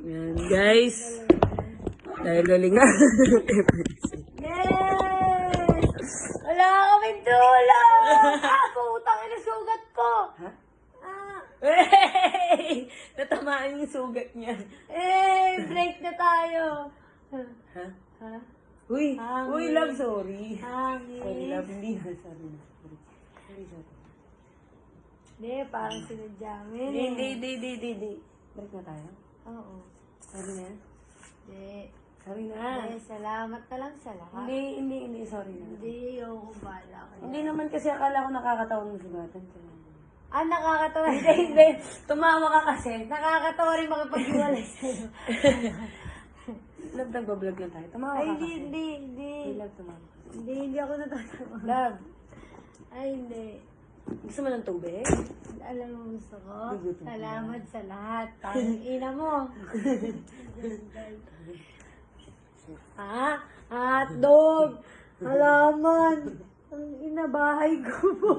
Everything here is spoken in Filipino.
Yan, guys. Dahil galingan. Yes! Wala kaming tulong! Putang ina sugat ko! Ha? Ah, Hey! Natamaan yung sugat niya. break na tayo! Ha? Ha? Uy! Hangin. Uy, love, sorry. Hangin. Sorry, love. Hindi na. Sorry na. Sorry. Hindi, parang sinadya mo yun Hindi. Balik na tayo. Oo. Sorry na. Hindi. Sorry na. Hindi, salamat na lang sa lahat. Hindi. Sorry na. Hindi, ako bala kayo. Hindi naman kasi akala ko nakakatawa ng sugatan. Ah, nakakatawa. Hindi. Tumawa ka kasi. Nakakatawa rin makipag-iwalay sa'yo. Love, nag-vlog lang tayo. Tumawa Ay, ka kasi. hindi. Hey, love, tumawa. Hindi ako natatawa. Love, Ay, hindi. gusto mo ng tubig? Alam mo gusto ko? Gugutom ka. Salamat sa lahat. Tanging ina mo. Ha? Hotdog! Halaman! Ang ina, bahay ko po.